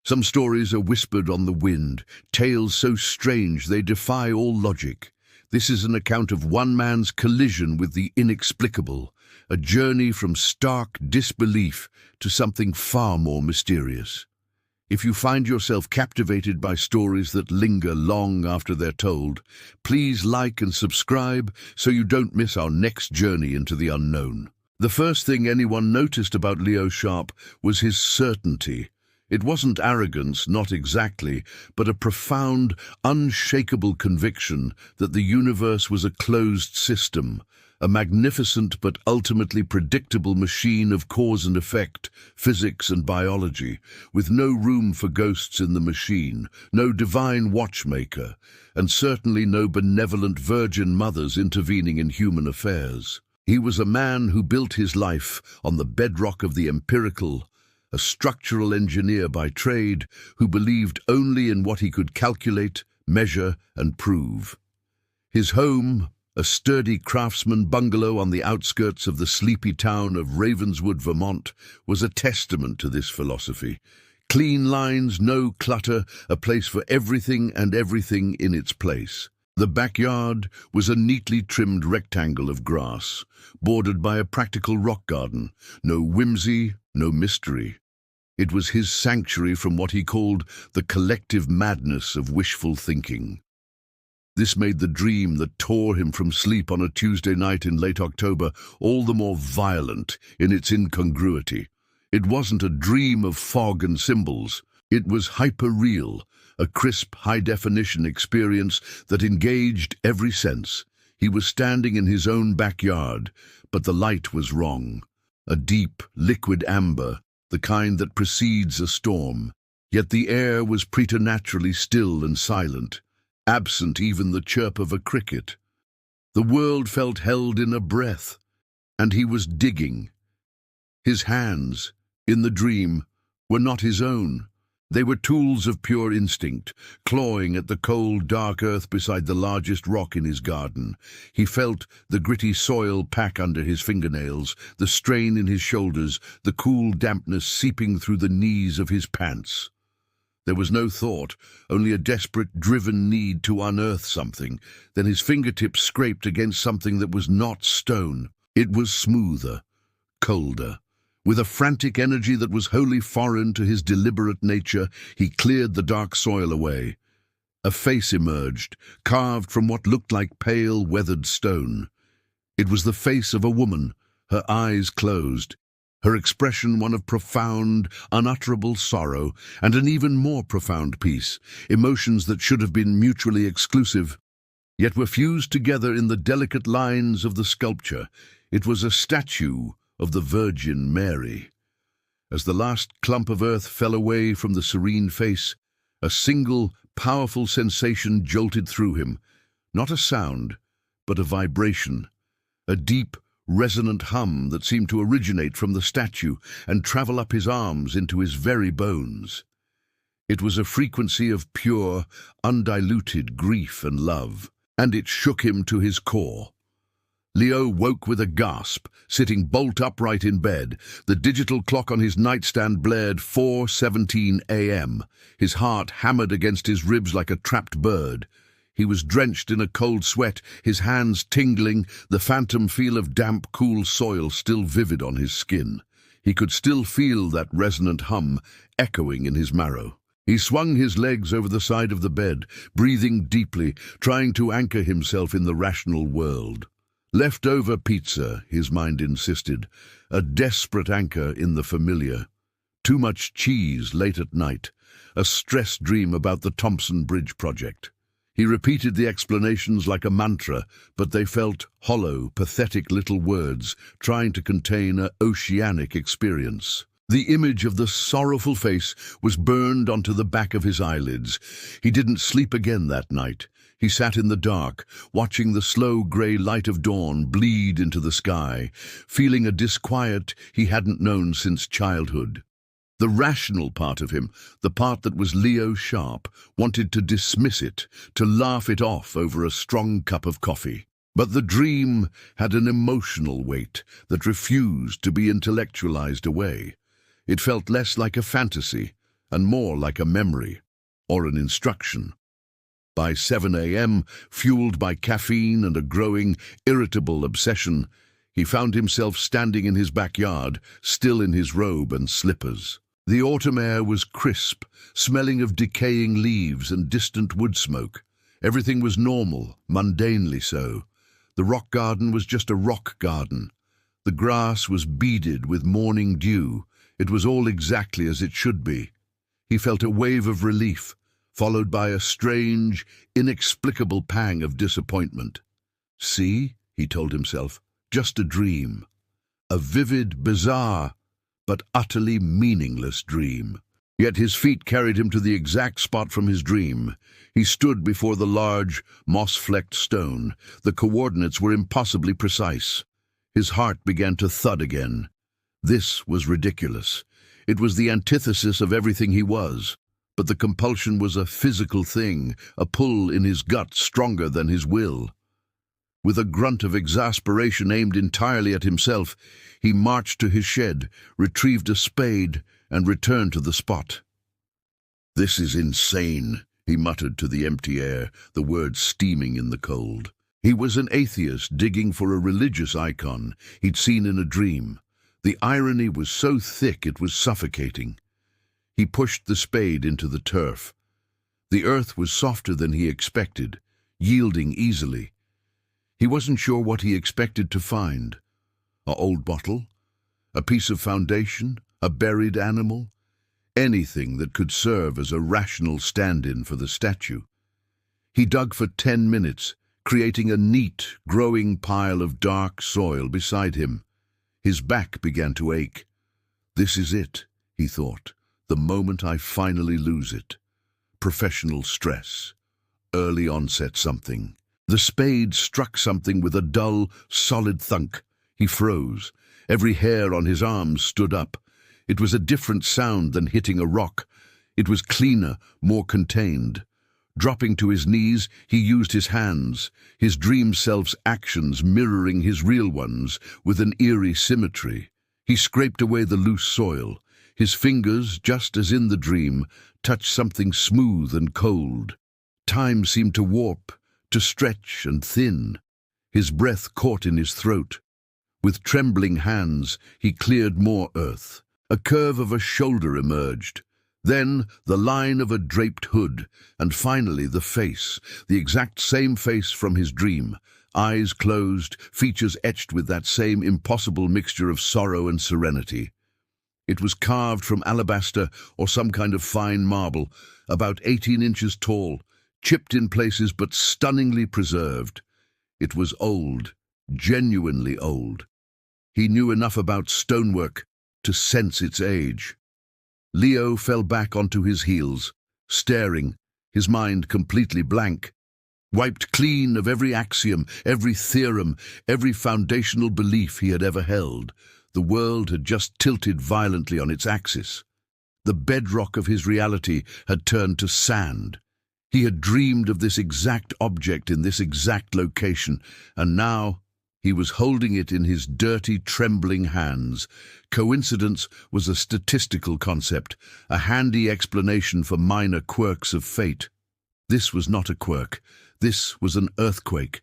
Some stories are whispered on the wind, tales so strange they defy all logic. This is an account of one man's collision with the inexplicable, a journey from stark disbelief to something far more mysterious. If you find yourself captivated by stories that linger long after they're told, please like and subscribe so you don't miss our next journey into the unknown. The first thing anyone noticed about Leo Sharp was his certainty. It wasn't arrogance, not exactly, but a profound, unshakable conviction that the universe was a closed system, a magnificent but ultimately predictable machine of cause and effect, physics and biology, with no room for ghosts in the machine, no divine watchmaker, and certainly no benevolent virgin mothers intervening in human affairs. He was a man who built his life on the bedrock of the empirical, a structural engineer by trade who believed only in what he could calculate, measure, and prove. His home, a sturdy craftsman bungalow on the outskirts of the sleepy town of Ravenswood, Vermont, was a testament to this philosophy. Clean lines, no clutter, a place for everything and everything in its place. The backyard was a neatly trimmed rectangle of grass, bordered by a practical rock garden. No whimsy, no mystery. It was his sanctuary from what he called the collective madness of wishful thinking. This made the dream that tore him from sleep on a Tuesday night in late October all the more violent in its incongruity. It wasn't a dream of fog and symbols. It was hyper-real, a crisp, high-definition experience that engaged every sense. He was standing in his own backyard, but the light was wrong. A deep, liquid amber, the kind that precedes a storm. Yet the air was preternaturally still and silent, absent even the chirp of a cricket. The world felt held in a breath, and he was digging. His hands, in the dream, were not his own. They were tools of pure instinct, clawing at the cold, dark earth beside the largest rock in his garden. He felt the gritty soil pack under his fingernails, the strain in his shoulders, the cool dampness seeping through the knees of his pants. There was no thought, only a desperate, driven need to unearth something. Then his fingertips scraped against something that was not stone. It was smoother, colder. With a frantic energy that was wholly foreign to his deliberate nature, he cleared the dark soil away. A face emerged, carved from what looked like pale, weathered stone. It was the face of a woman, her eyes closed, her expression one of profound, unutterable sorrow, and an even more profound peace, emotions that should have been mutually exclusive, yet were fused together in the delicate lines of the sculpture. It was a statue of the Virgin Mary. As the last clump of earth fell away from the serene face, a single, powerful sensation jolted through him. Not a sound, but a vibration, a deep, resonant hum that seemed to originate from the statue and travel up his arms into his very bones. It was a frequency of pure, undiluted grief and love, and it shook him to his core. Leo woke with a gasp, sitting bolt upright in bed. The digital clock on his nightstand blared 4:17 a.m. His heart hammered against his ribs like a trapped bird. He was drenched in a cold sweat, his hands tingling, the phantom feel of damp, cool soil still vivid on his skin. He could still feel that resonant hum echoing in his marrow. He swung his legs over the side of the bed, breathing deeply, trying to anchor himself in the rational world. Leftover pizza, his mind insisted, a desperate anchor in the familiar. Too much cheese late at night, a stress dream about the Thompson Bridge project. He repeated the explanations like a mantra, but they felt hollow, pathetic little words trying to contain an oceanic experience. The image of the sorrowful face was burned onto the back of his eyelids. He didn't sleep again that night. He sat in the dark, watching the slow grey light of dawn bleed into the sky, feeling a disquiet he hadn't known since childhood. The rational part of him, the part that was Leo Sharp, wanted to dismiss it, to laugh it off over a strong cup of coffee. But the dream had an emotional weight that refused to be intellectualized away. It felt less like a fantasy, and more like a memory or an instruction. By 7 a.m., fueled by caffeine and a growing, irritable obsession, he found himself standing in his backyard, still in his robe and slippers. The autumn air was crisp, smelling of decaying leaves and distant wood smoke. Everything was normal, mundanely so. The rock garden was just a rock garden. The grass was beaded with morning dew. It was all exactly as it should be. He felt a wave of relief, followed by a strange, inexplicable pang of disappointment. See, he told himself, just a dream. A vivid, bizarre, but utterly meaningless dream. Yet his feet carried him to the exact spot from his dream. He stood before the large, moss-flecked stone. The coordinates were impossibly precise. His heart began to thud again. This was ridiculous. It was the antithesis of everything he was. But the compulsion was a physical thing, a pull in his gut stronger than his will. With a grunt of exasperation aimed entirely at himself, he marched to his shed, retrieved a spade, and returned to the spot. "This is insane," he muttered to the empty air, the words steaming in the cold. He was an atheist digging for a religious icon he'd seen in a dream. The irony was so thick it was suffocating. He pushed the spade into the turf. The earth was softer than he expected, yielding easily. He wasn't sure what he expected to find. An old bottle? A piece of foundation? A buried animal? Anything that could serve as a rational stand-in for the statue. He dug for 10 minutes, creating a neat, growing pile of dark soil beside him. His back began to ache. "This is it," he thought. "The moment I finally lose it. Professional stress. Early onset something." The spade struck something with a dull, solid thunk. He froze. Every hair on his arms stood up. It was a different sound than hitting a rock. It was cleaner, more contained. Dropping to his knees, he used his hands, his dream self's actions mirroring his real ones with an eerie symmetry. He scraped away the loose soil. His fingers, just as in the dream, touched something smooth and cold. Time seemed to warp, to stretch and thin. His breath caught in his throat. With trembling hands, he cleared more earth. A curve of a shoulder emerged. Then the line of a draped hood, and finally the face, the exact same face from his dream. Eyes closed, features etched with that same impossible mixture of sorrow and serenity. It was carved from alabaster or some kind of fine marble, about 18 inches tall, chipped in places but stunningly preserved. It was old, genuinely old. He knew enough about stonework to sense its age. Leo fell back onto his heels, staring, his mind completely blank. Wiped clean of every axiom, every theorem, every foundational belief he had ever held. The world had just tilted violently on its axis. The bedrock of his reality had turned to sand. He had dreamed of this exact object in this exact location, and now he was holding it in his dirty, trembling hands. Coincidence was a statistical concept, a handy explanation for minor quirks of fate. This was not a quirk. This was an earthquake.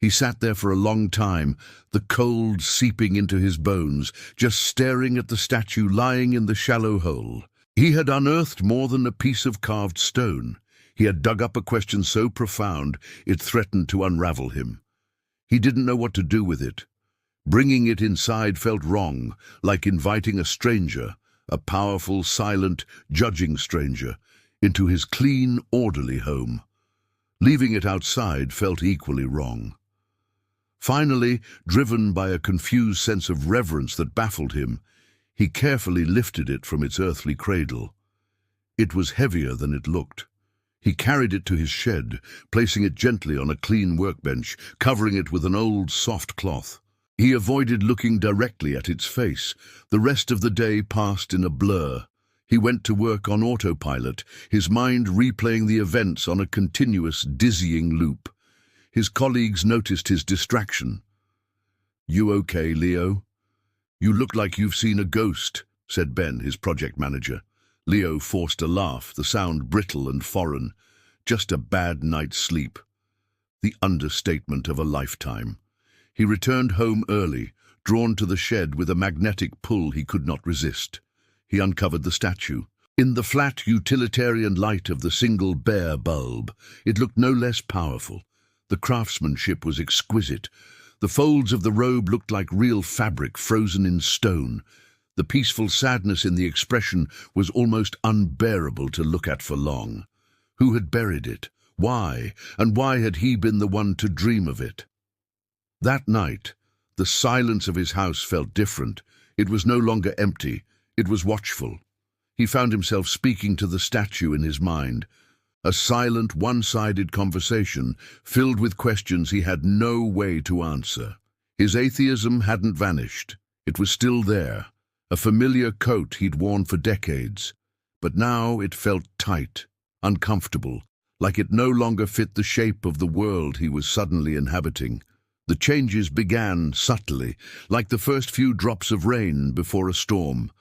He sat there for a long time, the cold seeping into his bones, just staring at the statue lying in the shallow hole. He had unearthed more than a piece of carved stone. He had dug up a question so profound it threatened to unravel him. He didn't know what to do with it. Bringing it inside felt wrong, like inviting a stranger, a powerful, silent, judging stranger, into his clean, orderly home. Leaving it outside felt equally wrong. Finally, driven by a confused sense of reverence that baffled him, he carefully lifted it from its earthly cradle. It was heavier than it looked. He carried it to his shed, placing it gently on a clean workbench, covering it with an old, soft cloth. He avoided looking directly at its face. The rest of the day passed in a blur. He went to work on autopilot, his mind replaying the events on a continuous, dizzying loop. His colleagues noticed his distraction. "You okay, Leo?" "You look like you've seen a ghost," said Ben, his project manager. Leo forced a laugh, the sound brittle and foreign. Just a bad night's sleep. The understatement of a lifetime. He returned home early, drawn to the shed with a magnetic pull he could not resist. He uncovered the statue. In the flat, utilitarian light of the single bare bulb, it looked no less powerful. The craftsmanship was exquisite. The folds of the robe looked like real fabric frozen in stone. The peaceful sadness in the expression was almost unbearable to look at for long. Who had buried it? Why? And why had he been the one to dream of it? That night, the silence of his house felt different. It was no longer empty. It was watchful. He found himself speaking to the statue in his mind. A silent, one-sided conversation filled with questions he had no way to answer. His atheism hadn't vanished. It was still there. A familiar coat he'd worn for decades. But now it felt tight, uncomfortable, like it no longer fit the shape of the world he was suddenly inhabiting. The changes began subtly, like the first few drops of rain before a storm.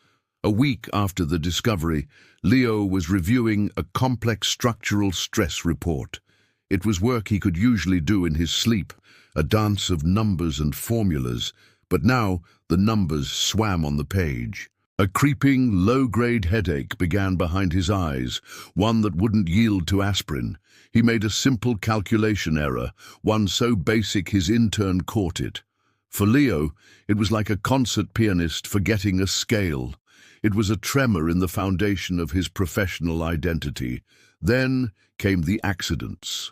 A week after the discovery, Leo was reviewing a complex structural stress report. It was work he could usually do in his sleep, a dance of numbers and formulas, but now the numbers swam on the page. A creeping, low-grade headache began behind his eyes, one that wouldn't yield to aspirin. He made a simple calculation error, one so basic his intern caught it. For Leo, it was like a concert pianist forgetting a scale. It was a tremor in the foundation of his professional identity. Then came the accidents.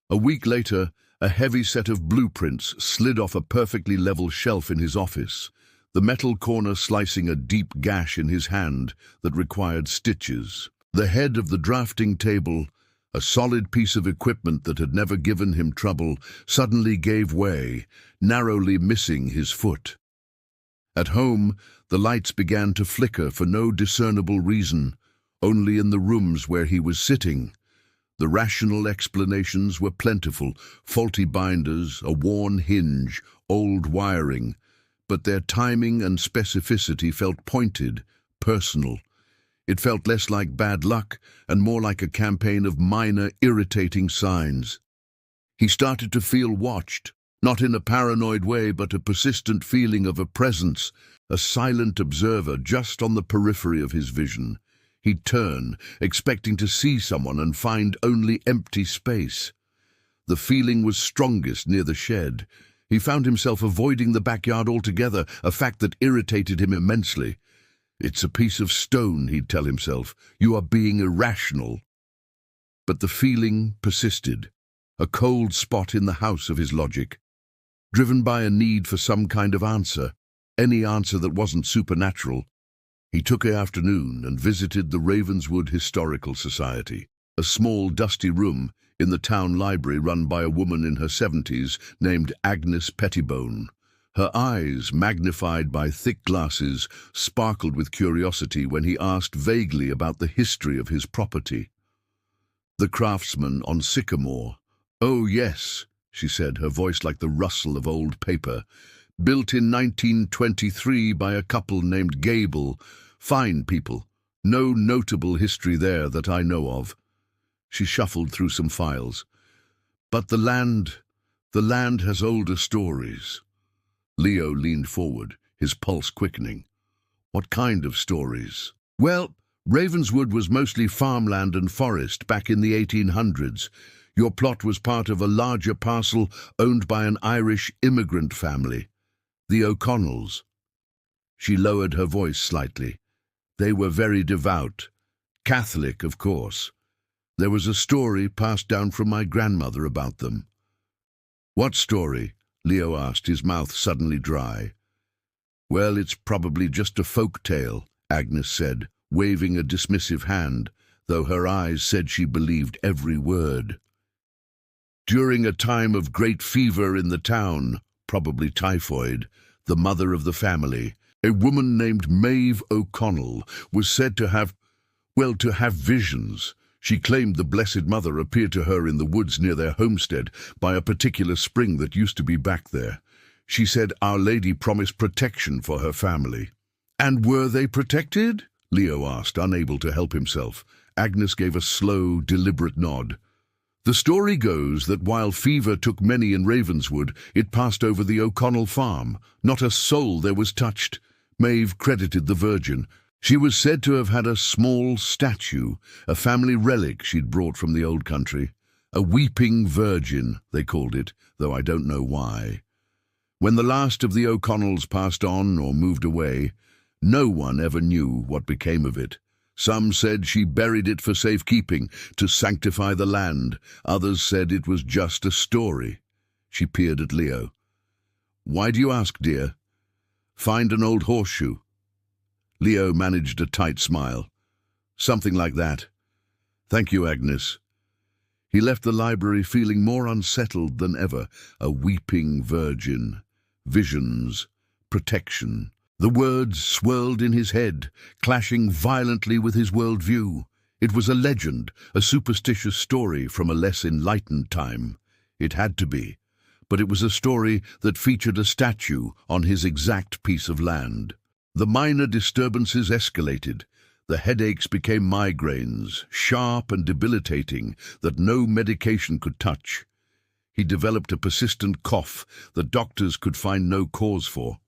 A week later, a heavy set of blueprints slid off a perfectly level shelf in his office, the metal corner slicing a deep gash in his hand that required stitches. The head of the drafting table, a solid piece of equipment that had never given him trouble, suddenly gave way, narrowly missing his foot. At home, the lights began to flicker for no discernible reason, only in the rooms where he was sitting. The rational explanations were plentiful: faulty binders, a worn hinge, old wiring. But their timing and specificity felt pointed, personal. It felt less like bad luck and more like a campaign of minor, irritating signs. He started to feel watched, not in a paranoid way, but a persistent feeling of a presence, a silent observer just on the periphery of his vision. He'd turn, expecting to see someone, and find only empty space. The feeling was strongest near the shed. He found himself avoiding the backyard altogether, a fact that irritated him immensely. "It's a piece of stone," he'd tell himself. "You are being irrational." But the feeling persisted, a cold spot in the house of his logic, driven by a need for some kind of answer, any answer that wasn't supernatural. He took an afternoon and visited the Ravenswood Historical Society, a small, dusty room in the town library run by a woman in her 70s named Agnes Pettibone. Her eyes, magnified by thick glasses, sparkled with curiosity when he asked vaguely about the history of his property. "The craftsman on Sycamore." "Oh, yes," she said, her voice like the rustle of old paper. "Built in 1923 by a couple named Gable. Fine people. No notable history there that I know of." She shuffled through some files. "But the land has older stories." Leo leaned forward, his pulse quickening. "What kind of stories?" "Well, Ravenswood was mostly farmland and forest back in the 1800s. Your plot was part of a larger parcel owned by an Irish immigrant family, the O'Connells." She lowered her voice slightly. "They were very devout. Catholic, of course. There was a story passed down from my grandmother about them." "What story?" Leo asked, his mouth suddenly dry. "Well, it's probably just a folk tale," Agnes said, waving a dismissive hand, though her eyes said she believed every word. "During a time of great fever in the town, probably typhoid, the mother of the family, a woman named Maeve O'Connell, was said to have visions. She claimed the Blessed Mother appeared to her in the woods near their homestead by a particular spring that used to be back there. She said Our Lady promised protection for her family." "And were they protected?" Leo asked, unable to help himself. Agnes gave a slow, deliberate nod. The story goes that while fever took many in Ravenswood, it passed over the O'Connell farm. Not a soul there was touched. Maeve credited the Virgin. She was said to have had a small statue, a family relic she'd brought from the old country. A weeping virgin, they called it, though I don't know why. When the last of the O'Connells passed on or moved away, no one ever knew what became of it. Some said she buried it for safekeeping, to sanctify the land. Others said it was just a story. She peered at Leo. "Why do you ask, dear?" "Find an old horseshoe." Leo managed a tight smile. "Something like that. Thank you, Agnes." He left the library feeling more unsettled than ever. A weeping virgin. Visions. Protection. The words swirled in his head, clashing violently with his worldview. It was a legend, a superstitious story from a less enlightened time. It had to be. But it was a story that featured a statue on his exact piece of land. The minor disturbances escalated. The headaches became migraines, sharp and debilitating, that no medication could touch. He developed a persistent cough that doctors could find no cause for.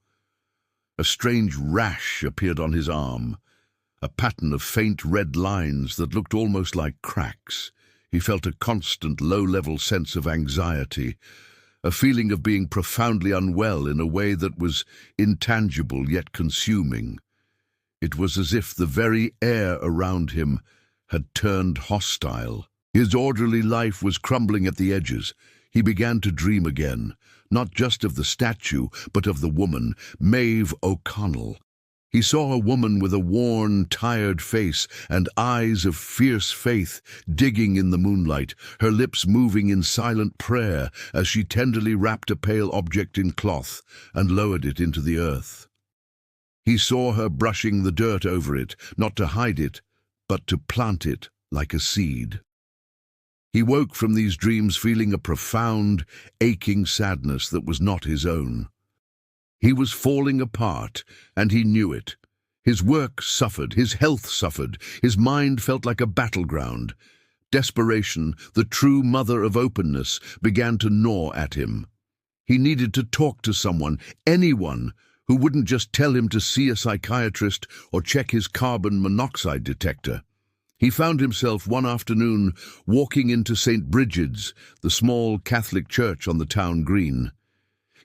A strange rash appeared on his arm, a pattern of faint red lines that looked almost like cracks. He felt a constant low-level sense of anxiety, a feeling of being profoundly unwell in a way that was intangible yet consuming. It was as if the very air around him had turned hostile. His orderly life was crumbling at the edges. He began to dream again, not just of the statue, but of the woman, Maeve O'Connell. He saw a woman with a worn, tired face and eyes of fierce faith digging in the moonlight, her lips moving in silent prayer as she tenderly wrapped a pale object in cloth and lowered it into the earth. He saw her brushing the dirt over it, not to hide it, but to plant it like a seed. He woke from these dreams feeling a profound, aching sadness that was not his own. He was falling apart, and he knew it. His work suffered, his health suffered, his mind felt like a battleground. Desperation, the true mother of openness, began to gnaw at him. He needed to talk to someone, anyone, who wouldn't just tell him to see a psychiatrist or check his carbon monoxide detector. He found himself one afternoon walking into St. Brigid's, the small Catholic church on the town green.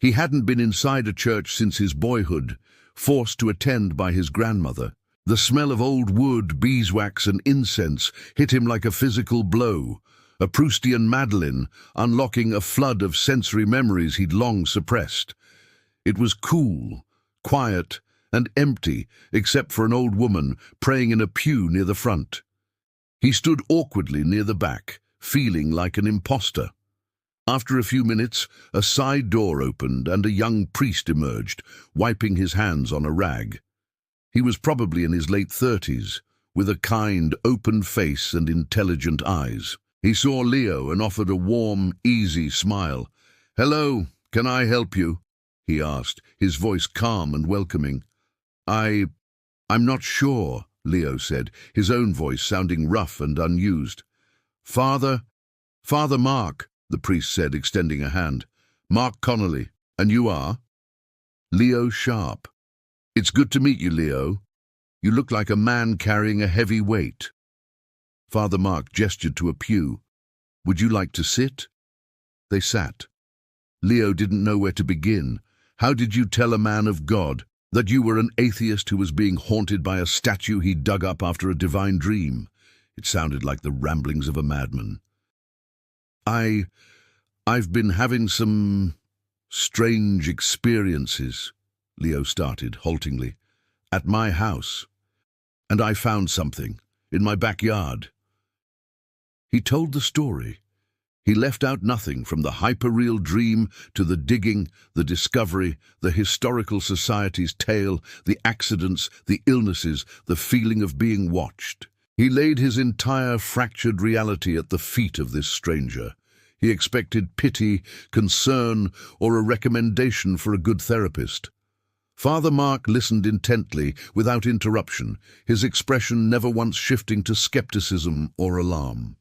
He hadn't been inside a church since his boyhood, forced to attend by his grandmother. The smell of old wood, beeswax and incense hit him like a physical blow, a Proustian Madeleine unlocking a flood of sensory memories he'd long suppressed. It was cool, quiet and empty, except for an old woman praying in a pew near the front. He stood awkwardly near the back, feeling like an imposter. After a few minutes, a side door opened and a young priest emerged, wiping his hands on a rag. He was probably in his late 30s, with a kind, open face and intelligent eyes. He saw Leo and offered a warm, easy smile. "Hello, can I help you?" he asked, his voice calm and welcoming. I'm not sure," Leo said, his own voice sounding rough and unused. Father Mark," the priest said, extending a hand. "Mark Connolly. And you are?" "Leo Sharp." "It's good to meet you, Leo. You look like a man carrying a heavy weight." Father Mark gestured to a pew. "Would you like to sit?" They sat. Leo didn't know where to begin. How did you tell a man of God that you were an atheist who was being haunted by a statue he dug up after a divine dream? It sounded like the ramblings of a madman. I've been having some strange experiences," Leo started, haltingly, "at my house. And I found something in my backyard." He told the story. He left out nothing, from the hyperreal dream to the digging, the discovery, the historical society's tale, the accidents, the illnesses, the feeling of being watched. He laid his entire fractured reality at the feet of this stranger. He expected pity, concern, or a recommendation for a good therapist. Father Mark listened intently, without interruption, his expression never once shifting to skepticism or alarm.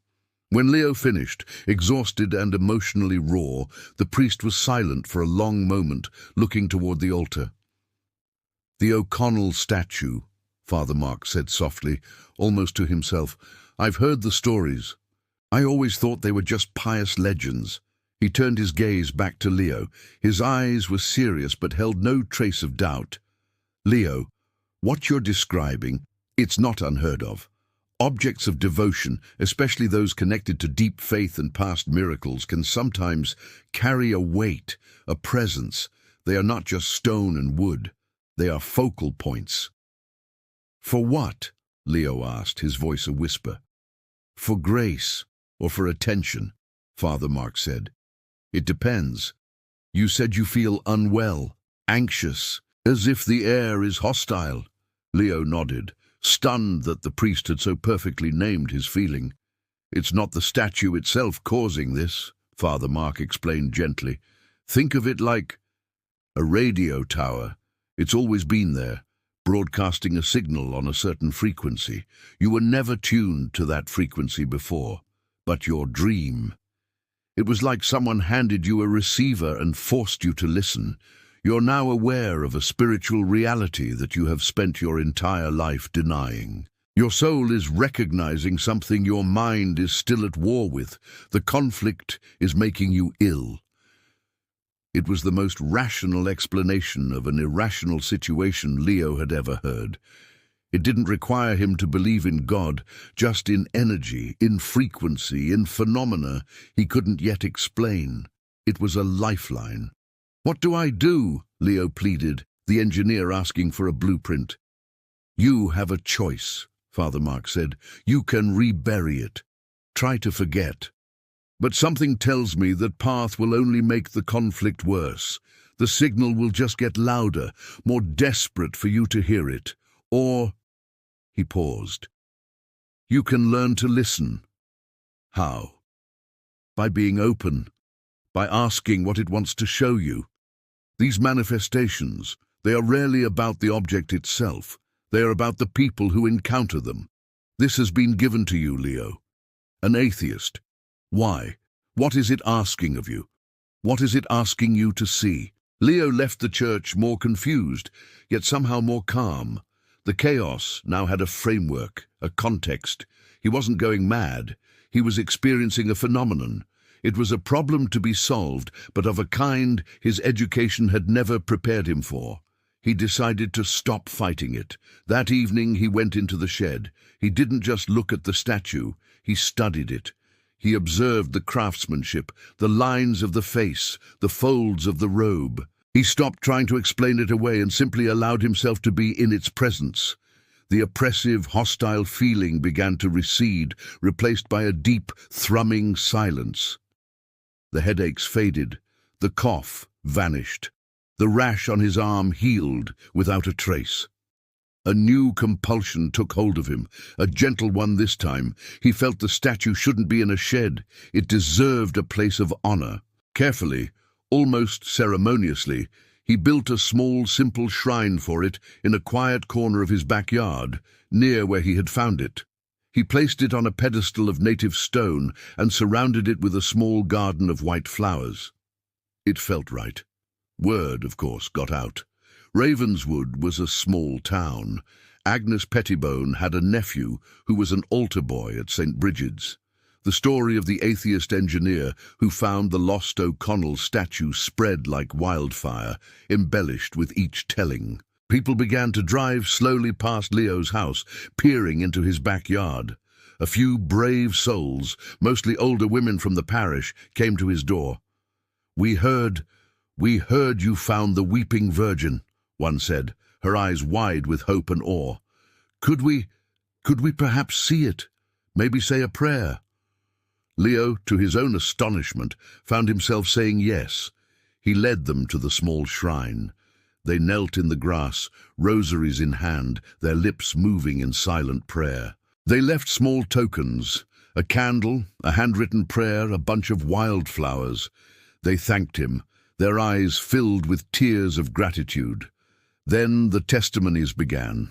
When Leo finished, exhausted and emotionally raw, the priest was silent for a long moment, looking toward the altar. "The O'Connell statue," Father Mark said softly, almost to himself. "I've heard the stories. I always thought they were just pious legends." He turned his gaze back to Leo. His eyes were serious but held no trace of doubt. "Leo, what you're describing, it's not unheard of. Objects of devotion, especially those connected to deep faith and past miracles, can sometimes carry a weight, a presence. They are not just stone and wood. They are focal points." "For what?" Leo asked, his voice a whisper. "For grace, or for attention," Father Mark said. "It depends. You said you feel unwell, anxious, as if the air is hostile." Leo nodded, stunned that the priest had so perfectly named his feeling. "It's not the statue itself causing this," Father Mark explained gently. "Think of it like a radio tower. It's always been there, broadcasting a signal on a certain frequency. You were never tuned to that frequency before, but your dream. It was like someone handed you a receiver and forced you to listen. You're now aware of a spiritual reality that you have spent your entire life denying. Your soul is recognizing something your mind is still at war with. The conflict is making you ill." It was the most rational explanation of an irrational situation Leo had ever heard. It didn't require him to believe in God, just in energy, in frequency, in phenomena he couldn't yet explain. It was a lifeline. "What do I do?" Leo pleaded, the engineer asking for a blueprint. "You have a choice," Father Mark said. "You can rebury it. Try to forget. But something tells me that path will only make the conflict worse. The signal will just get louder, more desperate for you to hear it. Or," he paused, "you can learn to listen." "How?" "By being open, by asking what it wants to show you. These manifestations, they are rarely about the object itself. They are about the people who encounter them. This has been given to you, Leo. An atheist. Why? What is it asking of you? What is it asking you to see?" Leo left the church more confused, yet somehow more calm. The chaos now had a framework, a context. He wasn't going mad. He was experiencing a phenomenon. It was a problem to be solved, but of a kind his education had never prepared him for. He decided to stop fighting it. That evening he went into the shed. He didn't just look at the statue, he studied it. He observed the craftsmanship, the lines of the face, the folds of the robe. He stopped trying to explain it away and simply allowed himself to be in its presence. The oppressive, hostile feeling began to recede, replaced by a deep, thrumming silence. The headaches faded. The cough vanished. The rash on his arm healed without a trace. A new compulsion took hold of him, a gentle one this time. He felt the statue shouldn't be in a shed. It deserved a place of honor. Carefully, almost ceremoniously, he built a small, simple shrine for it in a quiet corner of his backyard, near where he had found it. He placed it on a pedestal of native stone and surrounded it with a small garden of white flowers. It felt right. Word, of course, got out. Ravenswood was a small town. Agnes Pettibone had a nephew who was an altar boy at St. Bridget's. The story of the atheist engineer who found the lost O'Connell statue spread like wildfire, embellished with each telling. People began to drive slowly past Leo's house, peering into his backyard. A few brave souls, mostly older women from the parish, came to his door. We heard you found the weeping virgin," one said, her eyes wide with hope and awe. Could we perhaps see it? Maybe say a prayer?" Leo, to his own astonishment, found himself saying yes. He led them to the small shrine. They knelt in the grass, rosaries in hand, their lips moving in silent prayer. They left small tokens, a candle, a handwritten prayer, a bunch of wildflowers. They thanked him, their eyes filled with tears of gratitude. Then the testimonies began.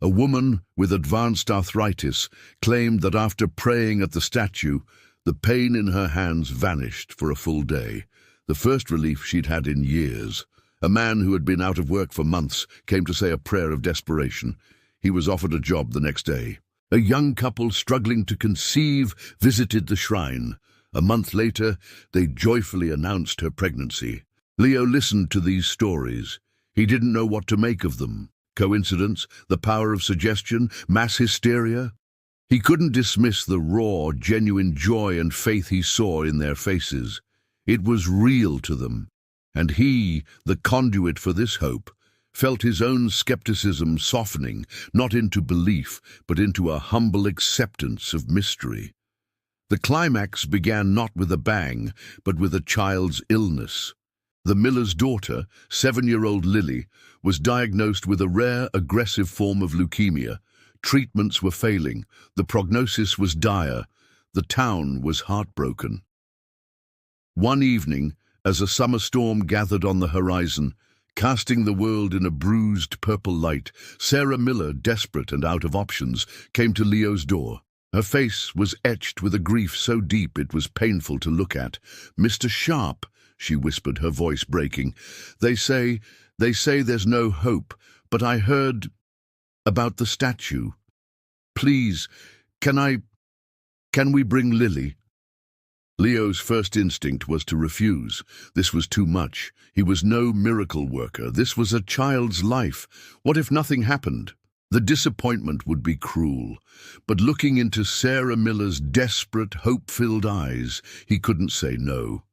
A woman with advanced arthritis claimed that after praying at the statue, the pain in her hands vanished for a full day, the first relief she'd had in years. A man who had been out of work for months came to say a prayer of desperation. He was offered a job the next day. A young couple struggling to conceive visited the shrine. A month later, they joyfully announced her pregnancy. Leo listened to these stories. He didn't know what to make of them. Coincidence? The power of suggestion? Mass hysteria? He couldn't dismiss the raw, genuine joy and faith he saw in their faces. It was real to them. And he, the conduit for this hope, felt his own skepticism softening, not into belief, but into a humble acceptance of mystery. The climax began not with a bang, but with a child's illness. The miller's daughter, 7-year-old Lily, was diagnosed with a rare, aggressive form of leukemia. Treatments were failing. The prognosis was dire. The town was heartbroken. One evening, as a summer storm gathered on the horizon, casting the world in a bruised purple light, Sarah Miller, desperate and out of options, came to Leo's door. Her face was etched with a grief so deep it was painful to look at. "Mr. Sharp," she whispered, her voice breaking, They say there's no hope, but I heard about the statue. Please, can we bring Lily?" Leo's first instinct was to refuse. This was too much. He was no miracle worker. This was a child's life. What if nothing happened? The disappointment would be cruel. But looking into Sarah Miller's desperate, hope-filled eyes, he couldn't say no.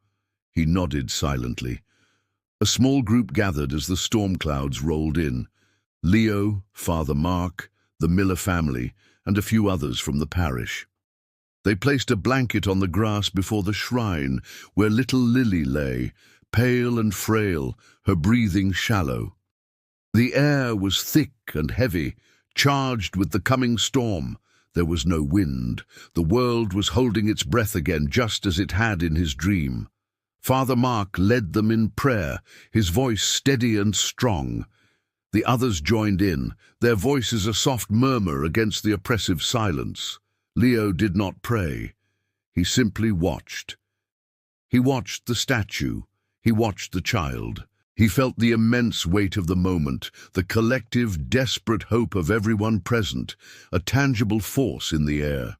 He nodded silently. A small group gathered as the storm clouds rolled in. Leo, Father Mark, the Miller family, and a few others from the parish. They placed a blanket on the grass before the shrine, where little Lily lay, pale and frail, her breathing shallow. The air was thick and heavy, charged with the coming storm. There was no wind. The world was holding its breath again, just as it had in his dream. Father Mark led them in prayer, his voice steady and strong. The others joined in, their voices a soft murmur against the oppressive silence. Leo did not pray. He simply watched. He watched the statue. He watched the child. He felt the immense weight of the moment, the collective, desperate hope of everyone present, a tangible force in the air.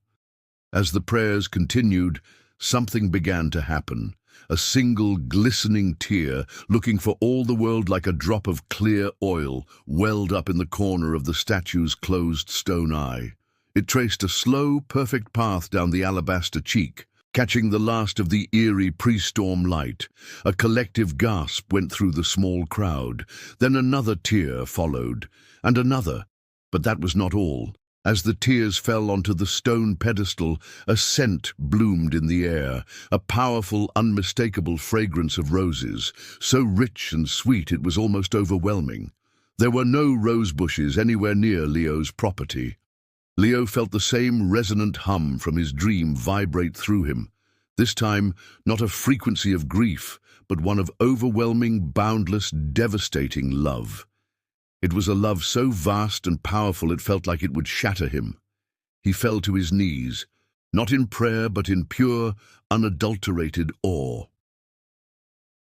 As the prayers continued, something began to happen. A single glistening tear, looking for all the world like a drop of clear oil, welled up in the corner of the statue's closed stone eye. It traced a slow, perfect path down the alabaster cheek, catching the last of the eerie pre-storm light. A collective gasp went through the small crowd. Then another tear followed, and another. But that was not all. As the tears fell onto the stone pedestal, a scent bloomed in the air, a powerful, unmistakable fragrance of roses, so rich and sweet it was almost overwhelming. There were no rose bushes anywhere near Leo's property. Leo felt the same resonant hum from his dream vibrate through him. This time, not a frequency of grief, but one of overwhelming, boundless, devastating love. It was a love so vast and powerful it felt like it would shatter him. He fell to his knees, not in prayer but in pure, unadulterated awe.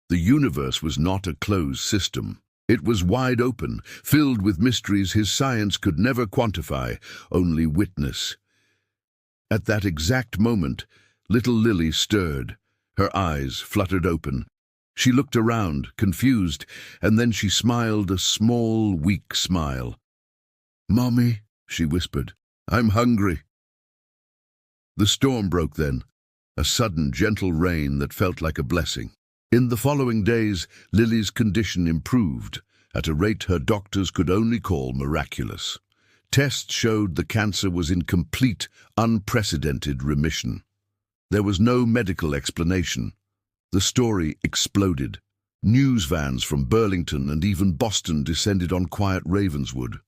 The universe was not a closed system. It was wide open, filled with mysteries his science could never quantify, only witness. At that exact moment, little Lily stirred. Her eyes fluttered open. She looked around, confused, and then she smiled a small, weak smile. "Mommy," she whispered, "I'm hungry." The storm broke then, a sudden, gentle rain that felt like a blessing. In the following days, Lily's condition improved, at a rate her doctors could only call miraculous. Tests showed the cancer was in complete, unprecedented remission. There was no medical explanation. The story exploded. News vans from Burlington and even Boston descended on quiet Ravenswood.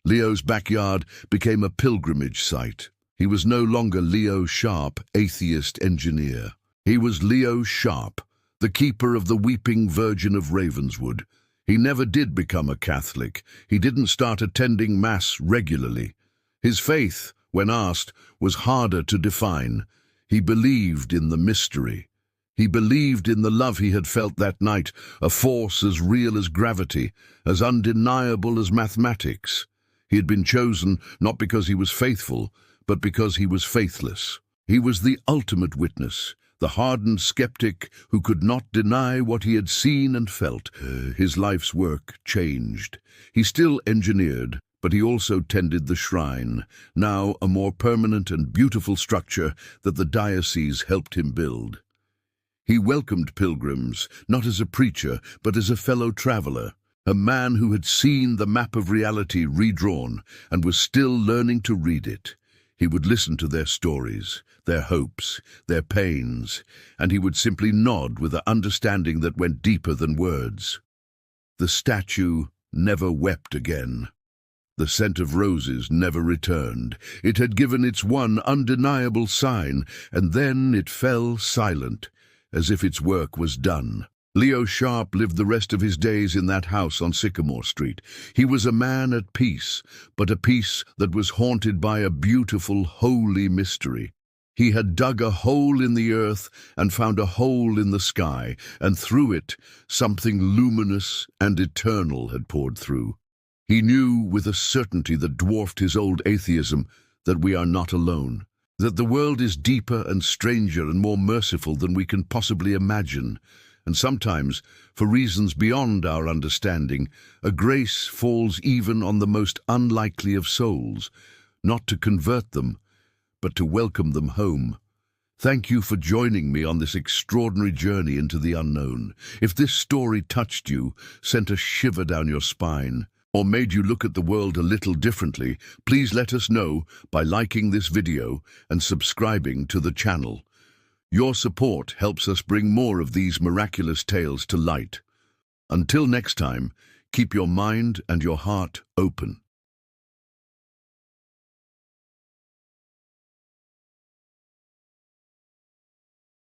Leo's backyard became a pilgrimage site. He was no longer Leo Sharp, atheist engineer. He was Leo Sharp, the keeper of the Weeping Virgin of Ravenswood. He never did become a Catholic. He didn't start attending Mass regularly. His faith, when asked, was harder to define. He believed in the mystery. He believed in the love he had felt that night, a force as real as gravity, as undeniable as mathematics. He had been chosen not because he was faithful, but because he was faithless. He was the ultimate witness, the hardened skeptic who could not deny what he had seen and felt. His life's work changed. He still engineered, but he also tended the shrine, now a more permanent and beautiful structure that the diocese helped him build. He welcomed pilgrims, not as a preacher, but as a fellow traveler, a man who had seen the map of reality redrawn and was still learning to read it. He would listen to their stories, their hopes, their pains, and he would simply nod with an understanding that went deeper than words. The statue never wept again. The scent of roses never returned. It had given its one undeniable sign, and then it fell silent, as if its work was done. Leo Sharp lived the rest of his days in that house on Sycamore Street. He was a man at peace, but a peace that was haunted by a beautiful, holy mystery. He had dug a hole in the earth and found a hole in the sky, and through it, something luminous and eternal had poured through. He knew with a certainty that dwarfed his old atheism that we are not alone, that the world is deeper and stranger and more merciful than we can possibly imagine. And sometimes, for reasons beyond our understanding, a grace falls even on the most unlikely of souls, not to convert them, but to welcome them home. Thank you for joining me on this extraordinary journey into the unknown. If this story touched you, sent a shiver down your spine, or made you look at the world a little differently, please let us know by liking this video and subscribing to the channel. Your support helps us bring more of these miraculous tales to light. Until next time, keep your mind and your heart open.